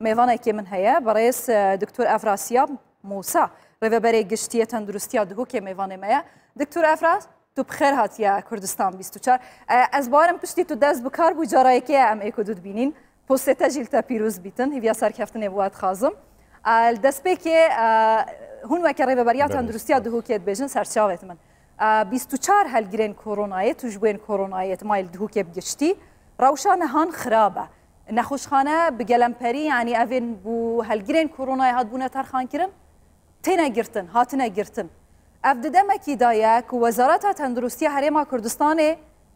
میوانێکی من هەیە بەڕێز دکتۆر ئەفراسیاب موسا ڕێڤەبەرێ گشتیە تەندروستیا دهوکێ میوانێ مەیە دکتۆر ئەفراس تو بخێر هاتیە کوردستان 24 ئەس باوەرم پشتی تو دەست بکار بوو جارایەکەیە ئەم ئێکۆ دوت بینین پۆستێتە ژیلتە پیرۆز بیتن هیویا سەرکەفتنێ بوات خازم دەستپێکێ هونوەکە ڕێڤەبەریا تەندروستیا دهوکێت بێژن سەرچاوێت من 24 هەلگرێن کۆرۆنایە توش بوێن کۆرۆنایەت مایل دهوکێ بگشتی ڕەوشانە هان خراپە نەخۆشخانە بگەلەمپەری ینی ئەڤێن بوو هەلگرێن کۆرۆنای هاتبوونە تەرخانکردن تێنە گرتن هاتنە گرتن ئەف ددەمەکی دایە و وەزارەتە تەندروستی هەرێما کوردستانê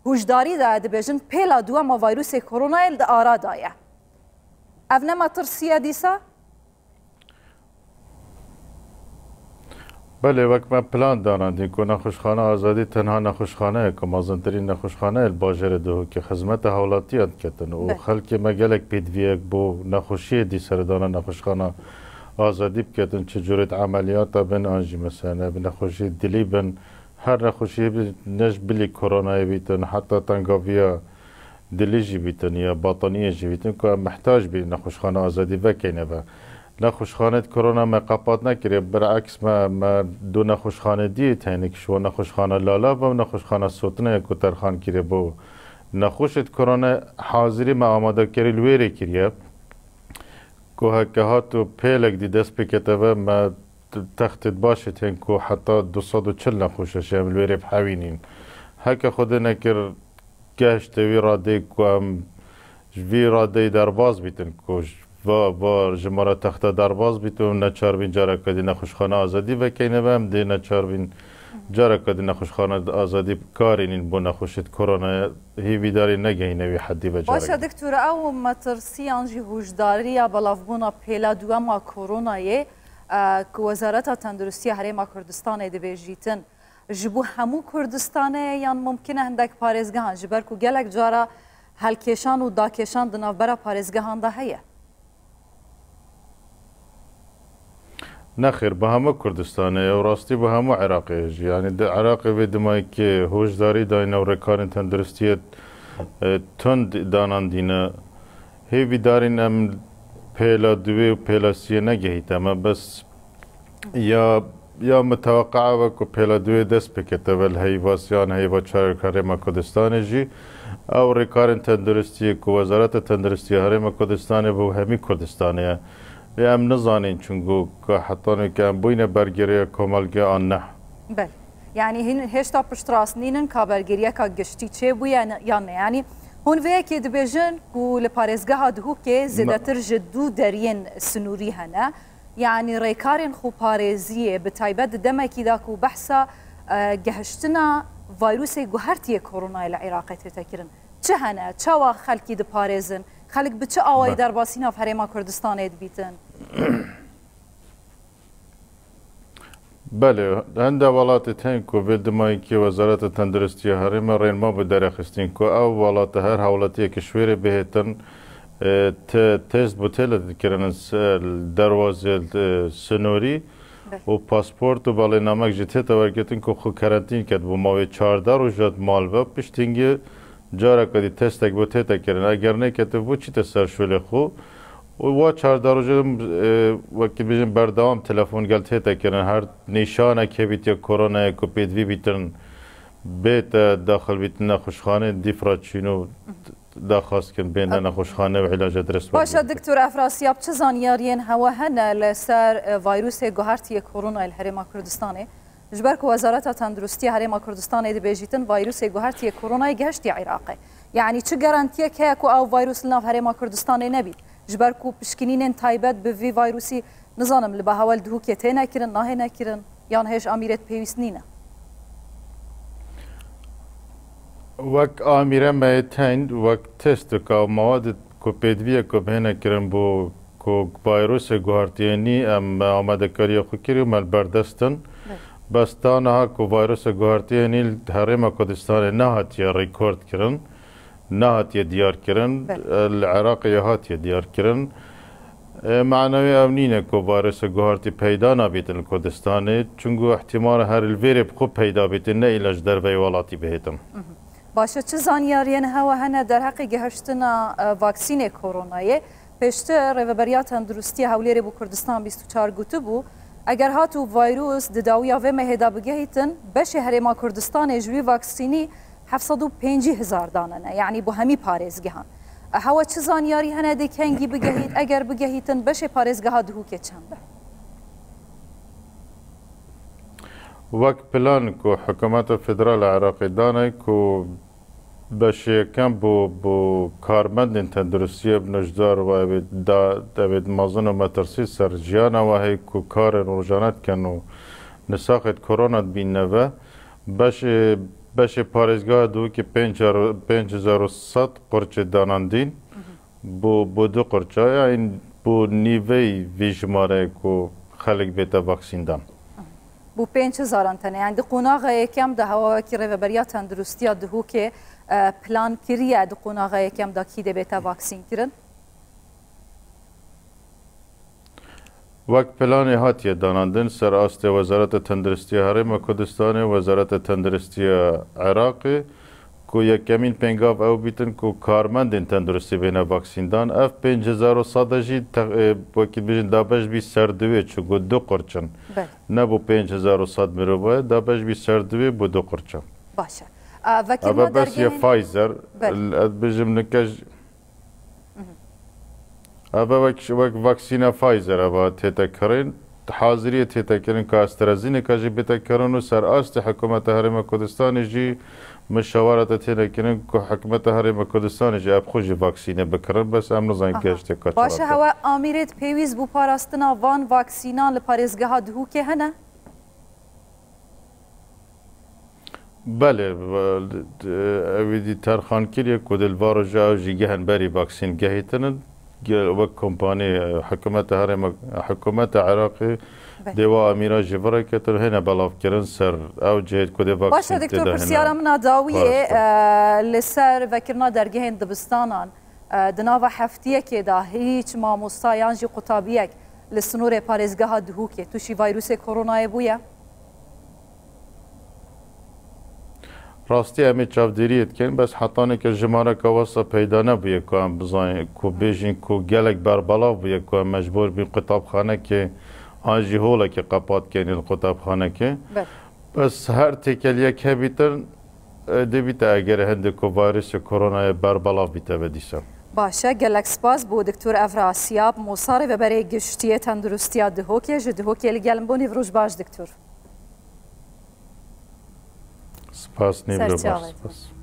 هوشداریدا دەبێژن پێلا دووەمە ڤایرۆسێ کۆرۆنایە لە ئارادایە ئەف نەما ترسیە دیسا بله وەک me plan danandîn ku nexweşxane azadî tenha nexweşxane ye ku mezintirîn nexweşxane li bajarê Duhokê xizmeta hewlatiyan diketin û xelkê me gelek pêdiviyek bo nexweşiyê dîserdana nexweşxana azadî biketin çi cûret emeliyata bin an jî mesela bi nexweşî dilî bin her nexweşiyê ne ji bilî koronayê bîtin heta tengaviya dilî jî bîtin ya bataniyê jî bîtin ku em mihtaj bî nexweşxane azadî vekeyne ve نخوشخانه کرونا ما قپات نکرده برعکس ما دو نخوشخانه دیت هنی که شو نخوشخانه لالا و نخوشخانه سوتنه کترخان کرده بو نخوشت کرونا حاضری ما آماده کری لویره کریه که هکه هاتو پیلک دی دست بکته و ما تختت باشد هن که حتی 240 نخوشش هم لویره بحوینین هکه خود نکر گشت وی راده که هم وی راده درباز بیتن که و جمهور تخت درباز بیتون نچاربین جاره کدی نخوشخانه آزادی و کینه هم دی نچاربین جاره کدی نخوشخانه آزادی کارین بو نخوشید کرونا هیوی داری نگهینه وی حدی و جاره باشه دکتور او مترسیان جی هوشداری بلافبونا پیلا دوما کورونایه که وزارت تندرستی هرێما کوردستان دبیجیتن جبو همو کوردستانه یان ممکنه هندک پارێزگهان جبر کو گلک جاره هلکشان و داکشان دنافبره پارێزگهان ده هەیە نخیر به همه کردستانه و راستی به همه عراقی یعنی عراقی به دمایی که هوشداری داین و رکار تندرستیت تند داناندینه هیوی دارین ام پیلا دوی و پیلا سیه نگهیت اما بس یا متوقعه و که پیلا دوی دست بکته ول هیواسیان هیوا چار هرێما کردستانه جی او رکار تندرستی که وزارت تندرستی هرێما کردستانه به همی کردستانه ام نزانین چونگو که حتی نکم بوینه برگریه کاملگه آن نه بله یعنی هشتا پشت راست نینن که برگریه که گشتی چه بویه یا نه یعنی هون ویه که دبیجن که لپارزگه ها دهو که زیده تر جدو درین سنوری هنه یعنی ریکارین خو پارزیه به تایبت دمکی دا که بحثا گهشتنا ویروسی گوهرتی کرونا العراقی تتکرن چه هنه؟ چه وا خلکی ده پارزن؟ خلق به چه آوایی در باسینا هرێما کوردستان بیتن؟ بله هنده ولاتی تین که ویدمایی که وزارت تندرستی هرێما رێنما به درخستین که او ولات هر حولتی کشوری بهتن تست بوتیل کرن دروازه سنوری و پاسپورت و بالا نامک جتی تورگتین که خو کرانتین کرد و ماوی 14 روز جد مالوه پشتینگی جاره کدی تستک بو تیتا کرن اگر نه که تو چی تسر شوله خو و 14 روز وقتی بیشتر بردام تلفن گل تیتا کرن هر نشانه که بیتی کرونا کوپید وی بیتن بیت داخل بیتن نخوشخانه دیفراتچینو داخست کن بین نخوشخانه و علاج درست باشه دکتور افراسیاب چه زانیارین هوا هنه لسر ویروس گوهرتی کرونا الهرێما کوردستانه جبر که وزارت تندرستی هرێما کوردستان دبیجیتن ویروس گوهرتی کرونا گهشتی عراقی یعنی چه گارانتیه که او ویروس لناف هرێما کوردستان نبید جبر که پشکنین تایبت به وی ویروسی نزانم لبه هول دهو که تینه کرن نه نکرن یان هیچ امیرت پیوست نینه وک آمیره میتین وک تست که مواد که پیدویه که بهنه کرن بو که ویروس گوهرتیانی ام آمده کاری خوکری و مل بردستن بس تانها که ویروس گوهرتیانی هرێما کوردستان نهاتیه ریکورد کرن نهاتیه دیار کرن العراقی هاتیه دیار کرن معنوی امنینه که ویروس گوهرتی پیدا نبیتن کردستانه چونگو احتمال هر الویری خوب پیدا بیتن نه ایلاج در وی ولاتی بهتن باشه چه زانیارین هوا هنه در حق گهشتنا واکسین کرونایه پێشتر ڕێڤەبەریا تەندروستی هەولێرێ بۆ کوردستان 24 گوتو بوو ئەگەر هاتوو ڤایرۆس دداویە vê mehêda bigehîtin beşê herêma Kurdistanê ji wî vaksînî 750,000 danene yani bu hemî parêzgehan. Hewa çi zanyarî hene dê kengî bigehît eger bigehîtin beşê parêzgeha dihûkê çend be? وەک پلان کو حکوومەتە فدرال عێراقی دانای کو بەشەکەم بۆ کارمەندین تەندروستیە بنەشدار دەبێت مەزن و مەترسی سەر ژیانەوە هەیە کو کارێ ڕۆژانە بکەن و نساخێت کۆرۆنات بینەوە بەشێ پارێزگا دووکی 5100 قورچێ داناندین بۆ دو قورچایە این بۆ نیڤەی vî ژمارەیەک و خەڵک بێتە ڤاکسیندان. بۆ 5,000 تەنە یان di qonaxa yekem de hewawekî rêveberiya tenduristiya dihûkê plan kiriye di qonaxa yekem da kî dêbête vaksîn kirin? وەک پلانê hatiye danandin ser astê Wezareta Tenduristiya Herêma Kurdistanê Wezareta Tenduristiya Iraqê ku yekemîn pêngav ew bîtin ku karmendên tenduristî bêne vaksîndan ev 5,100 jî wekî bijin dabeş bî serdivê çû du qurçin ne bû 5,100 mirov dabeş bî serdivê bû du qurçin. Baş e. Ev besiye Pfizer bijim nike ev wek vaksîna Pfizer ev têtekirin haziriye têtekirin ku AstraZeneca jî bêtekirin û ser astê hikûmeta Herêma Kurdistanê jî مشاورت تێنەکردن کو حکوومەتە هەرێمە کوردستانی جی ئەب خۆشی ڤاکسینە بکردن بەس ئەم نزانین گەشتێک کات. باشە هەوە ئامێرێت پێویست بوو پاراستنا وان ڤاکسینان لە پارێزگەها دهوکێ هەنە؟ بەێ ئەویدی تەرخانکریە کو دلڤڕژا ژیگەهن بەری ڤاکسین گەهیتنن وەک کۆمپانی حکوومەتە هەرێمە حکوومەتە عێراقی دێوا ئەمیرا ji virêketir hêne belavkirin ser ew cihêt ku dê vaksîn. Baş e Diktor pirsiyara min a dawiyê li ser vekirina dergehên dibistanan di nava heftiyekê da hiç mamosta yan jî qutabiyek li sinûrê parêzgeha dihûkê tûşî vayrûsê koronayê bûye? Rastî em ê çavdêriyê dikin bes hetaneke jimareka wesa peyda nebûye ku em bizanin ku bêjin ku gelek berbelav bûye ku em mecbûr bîn qutabxanekê an jî holekê qepat kenî li qutabxanekê bes her têkeliyek hebîtin dibîte eger hindik ku vayrûsê koronayê berbelav bîte ve dîsa. Baş e gelek spas bû Diktor Efrasiyab Musa rêveberê giştiyê tenduristiya dihûkê ji dihûkê li gelin bonî roj baş Diktor. Spas nîv baş.